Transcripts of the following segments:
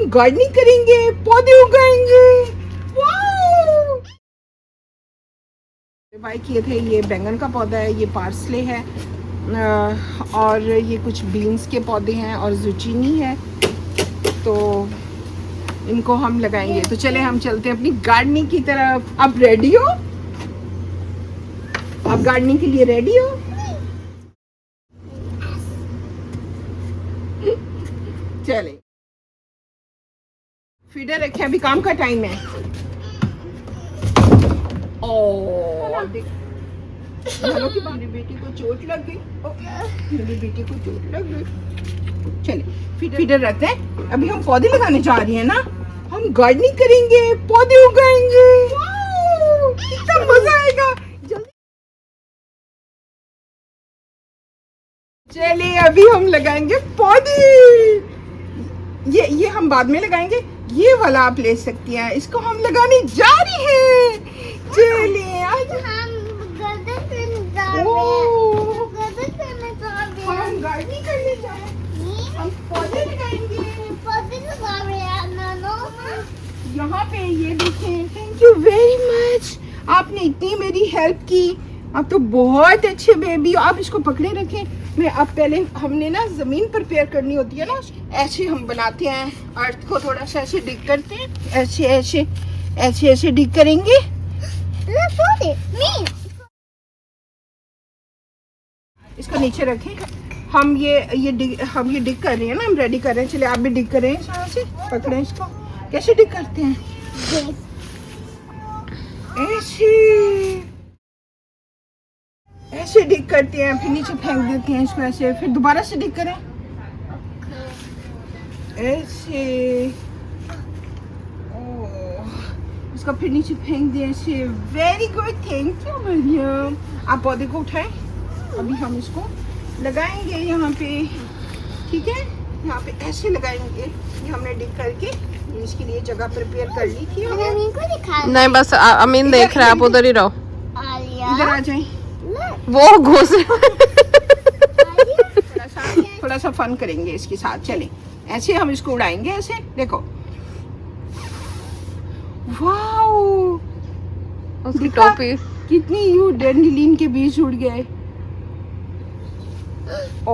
हम गार्डनिंग करेंगे, पौधे उगाएंगे। वाओ! भाई किए थे, ये बैंगन का पौधा है, ये पार्सले है और ये कुछ बीन्स के पौधे हैं और जुचीनी है, तो इनको हम लगाएंगे। तो चले हम चलते हैं अपनी गार्डनिंग की तरफ। आप रेडी हो? आप गार्डनिंग के लिए रेडी हो? चले, फीडर रखे, अभी काम का टाइम है। हेलो कि मेरी बेटी को चोट लग गई। मेरी बेटी को चोट लग गई। चले फीडर रखते हैं। अभी हम पौधे लगाने जा रही हैं ना, हम गार्डनिंग करेंगे, पौधे उगाएंगे। कितना मजा आएगा। जल्दी चलिए, अभी हम लगाएंगे पौधे। ये हम बाद में लगाएंगे, ये वाला आप ले सकती हैं, इसको हम लगाने जा रही हैं। चलिए आज हम गार्डनिंग करने जा रहे हैं, हम पौधे लगाएंगे। यहाँ पे ये देखें, थैंक यू वेरी मच, आपने इतनी मेरी हेल्प की। आप तो बहुत अच्छे बेबी हो। आप इसको पकड़े रखें। मैं अब पहले हमने ना जमीन प्रिपेयर करनी होती है ना, ऐसे हम बनाते हैं, अर्थ को थोड़ा सा ऐसे डिग करते हैं, ऐसे ऐसे ऐसे ऐसे डिग करेंगे। इसको नीचे रखें। हम ये डिग कर रहे हैं ना, हम रेडी कर रहे हैं। चलिए आप भी डिग करें, ऐसे पकड़ें इसको। कैसे डिग करते हैं? ऐसे डिग करते हैं, फिर नीचे फेंक देते हैं इसको ऐसे, फिर दोबारा से डिग करें ऐसे। इसको फिर नीचे फेंक दें ऐसे। Very good, thank you Mariam. आप पौधे को उठाएं, अभी हम इसको लगाएंगे यहाँ पे, ठीक है? यहाँ पे ऐसे लगाएंगे। ये हमने डिग करके इसके लिए जगह प्रिपेयर कर ली थी। नहीं बस अमीन देख रहा है, आप उधर ही रहो। इधर आ जाए, वो घुस थोड़ा सा फन करेंगे इसके साथ। चले ऐसे हम इसको उड़ाएंगे, ऐसे देखो। वाओ, उसकी टोपी कितनी यू डैंडलिन के बीज उड़ गए। ओ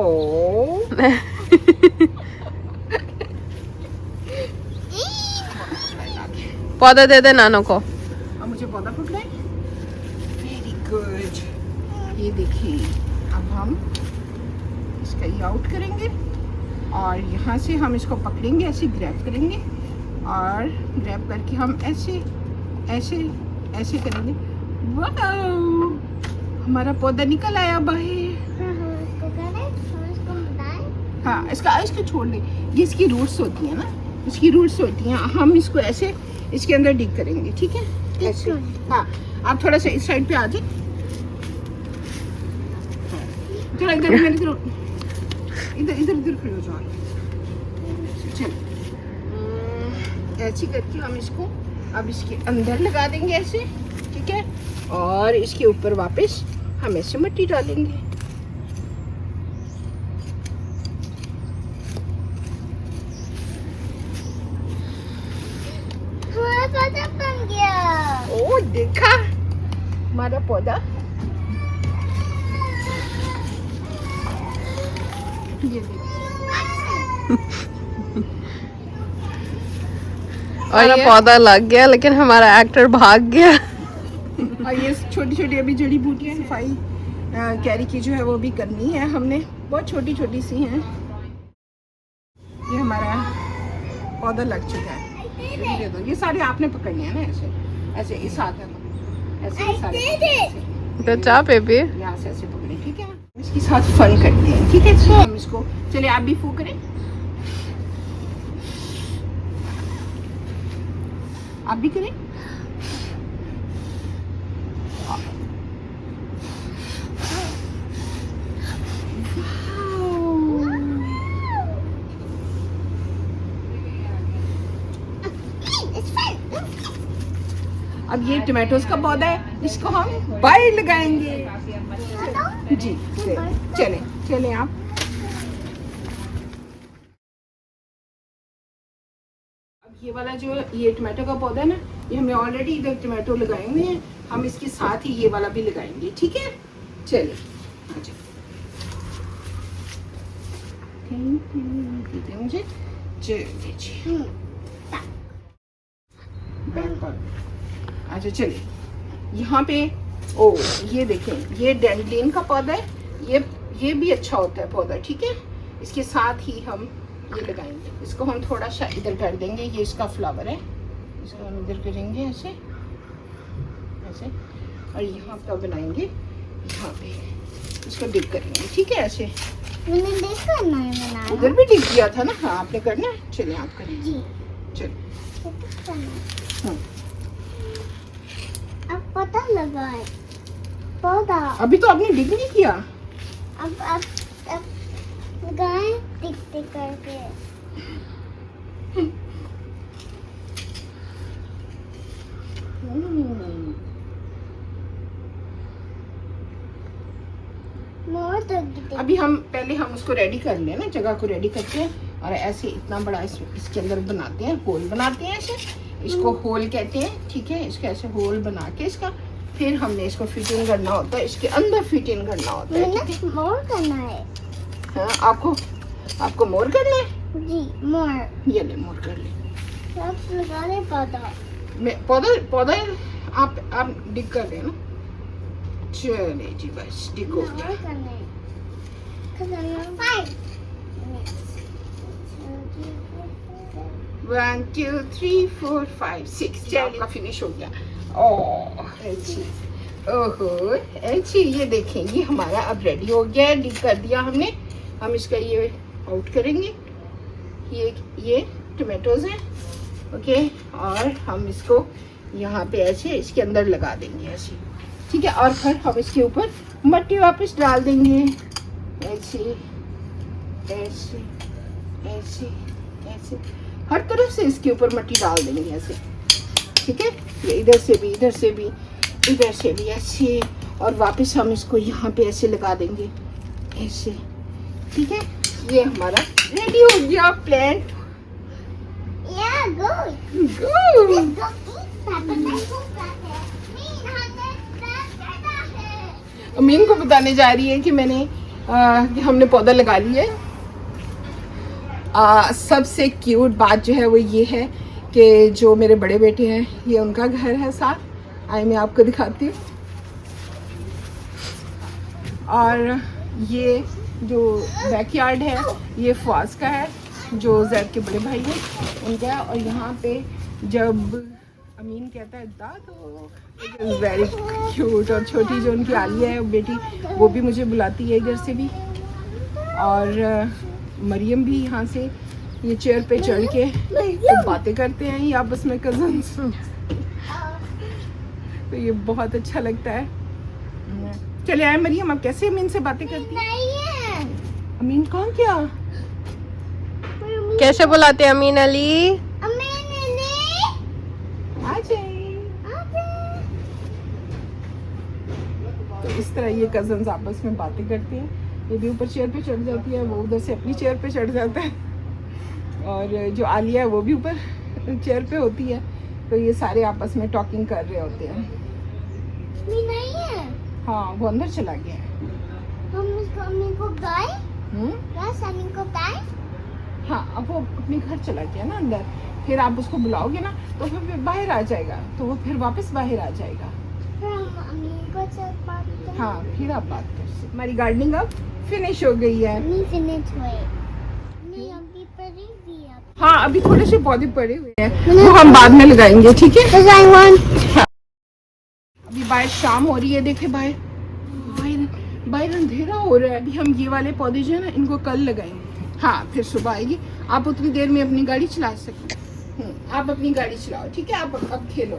पौधा दे दे नानो को। अब मुझे पौधा पकड़े। Very good. ये देखिए, अब हम इसका ये आउट करेंगे और यहाँ से हम इसको पकड़ेंगे, ऐसे ग्रैब करेंगे और ग्रैब करके हम ऐसे ऐसे ऐसे करेंगे। वाओ, हमारा पौधा निकल आया बाहर। हाँ, इसको छोड़ दें। ये इसकी रूट्स होती है ना, इसकी रूट्स होती हैं। हम इसको ऐसे इसके अंदर डिग करेंगे, ठीक है? ऐसे। हाँ, आप थोड़ा सा इस साइड पे आ जाए। थोड़ा इधर इधर खड़े हो जाओ। चलो, ऐसे करके हम इसको अब इसके अंदर लगा देंगे ऐसे, ठीक है? और इसके ऊपर वापस हम ऐसे मिट्टी डालेंगे। पौधा बन गया। ओ देखा, हमारा पौधा। ये और ये पौधा लग गया, लेकिन हमारा एक्टर भाग गया। और ये छोटी छोटी अभी जड़ी बूटियां सफाई कैरी की जो है वो भी करनी है हमने, बहुत छोटी छोटी सी हैं। ये हमारा पौधा लग चुका है। ये दे दो, ये सारे आपने पकड़ने हैं ना, ऐसे ऐसे इस हाथ में ऐसे ये सारे। तो चाह बेबी यहाँ से ऐसे पकड़े, ठीक है? इसके साथ फन करते हैं, ठीक है? हम इसको, चलिए आप भी फू करें, आप भी करें। अब ये टमाटोज का पौधा है, इसको हम बाहर लगाएंगे। जी चलें आप। अब ये वाला जो ये टमाटो का पौधा है ना, ये हमने ऑलरेडी इधर टमाटो लगाए हुए हैं, हम इसके साथ ही ये वाला भी लगाएंगे, ठीक है। चलिए आ जाओ, दीजिए मुझे। चलिए जी, अच्छा चलिए यहाँ पे, ओ ये देखें, ये डैंडलिन का पौधा है, ये भी अच्छा होता है पौधा, ठीक है। इसके साथ ही हम ये लगाएंगे, इसको हम थोड़ा सा इधर कर देंगे, ये इसका फ्लावर है, इसको हम इधर करेंगे ऐसे ऐसे, और यहाँ पर बनाएंगे, यहाँ पे इसको डिप करेंगे, ठीक है ऐसे। मैंने देखा ना बनाना। उधर भी डिप किया था ना, हाँ आपने करना है, चलिए आप करें जी। चलिए। अब पता लगा है पौधा। अभी तो आपने डिप नहीं किया। अब लगाए टिक टिक करके। मोर तो अभी हम पहले हम उसको रेडी कर लें ना, जगह को रेडी करते हैं, और ऐसे इतना बड़ा इसके अंदर बनाते हैं, होल बनाते हैं ऐसे, इसको होल कहते हैं, ठीक है। इसके ऐसे होल बना के इसका फिर हमने इसको फिटिंग करना होता है, इसके अंदर फिटिंग करना होता है, ठीक है। मोर करना है। हाँ आपको मोर करना है जी, मोर। ये ले मोर कर ले। आप लगा ले पौधा। पौधा आप डिग कर रहे हैं ना, चले जी बस डिग हो गया। मोर करना है। 'Cause I'm on 5 minutes. 1 2 3 4 5 6 चलिए फिनिश हो गया। ओह अच्छी, ओहो अच्छी, ये देखें ये हमारा अब रेडी हो गया है, डिग कर दिया हमने। हम इसका ये आउट करेंगे, ये टमाटोज हैं, ओके, और हम इसको यहाँ पे ऐसे इसके अंदर लगा देंगे ऐसे, ठीक है। और फिर हम इसके ऊपर मट्टी वापस डाल देंगे ऐसे ऐसे ऐसे ऐसे, हर तरफ से इसके ऊपर मट्टी डाल देंगे ऐसे, ठीक है। ये इधर से भी इधर से भी इधर से भी ऐसे, और वापस हम इसको यहाँ पे ऐसे लगा देंगे ऐसे, ठीक है। ये हमारा रेडी हो गया plant. Yeah, good. Good. Let's go eat that. But I hope that है। मीन हमने plant करना है। अमीन को बताने जा रही है कि कि हमने पौधा लगा लिया है। सबसे क्यूट बात जो है वो ये है कि जो मेरे बड़े बेटे हैं, ये उनका घर है साथ, आइए मैं आपको दिखाती हूँ। और ये जो बैकयार्ड है ये फवाज का है, जो जैद के बड़े भाई हैं उनका है। और यहाँ पे जब अमीन कहता है दादो, वेरी क्यूट। और छोटी जो उनकी आलिया है बेटी, वो भी मुझे बुलाती है इधर से भी। और मरियम भी यहाँ से ये चेयर पे चढ़ के तो बातें करते हैं ये आपस में कजन्स, तो ये बहुत अच्छा लगता है। चले आए मरियम, अब कैसे अमीन से बातें करती है? नहीं है। अमीन कहाँ क्या? कैसे बुलाते हैं अमीन अली? आ जाए। तो इस तरह ये कजन्स आपस में बातें करते हैं। ये भी ऊपर चेयर पे चढ़ जाती है, वो उधर से अपनी चेयर पे चढ़ जाता है, और जो आलिया है वो भी ऊपर चेयर पे होती है। तो ये सारे आपस में टॉकिंग कर रहे होते हैं। नहीं है। हाँ वो अंदर चला गया है। हम इसको अम्मी को गाय को गाय। हाँ अब वो अपने घर चला गया ना अंदर, फिर आप उसको बुलाओगे ना तो फिर बाहर आ जाएगा, तो वो फिर वापस बाहर आ जाएगा। फिर हम अम्मी को से बात करें। हाँ फिर आप बात कर सकते। हमारी गार्डनिंग अब फिनिश हो गई है। नहीं फिनिश हुए। नहीं अभी पड़ी भी है। हाँ अभी थोड़े से पौधे पड़े हुए हैं, वो हम बाद में लगाएंगे, ठीक है। अभी बाहर शाम हो रही है, देखे बाहर अंधेरा हो रहा है। अभी हम ये वाले पौधे जो है ना इनको कल लगाएंगे। हाँ फिर सुबह आएगी, आप उतनी देर में अपनी गाड़ी चला सकते हैं। आप अपनी गाड़ी चलाओ, ठीक है। आप अब खेलो,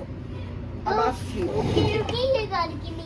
अब आप फ्री हो। ये गाड़ी की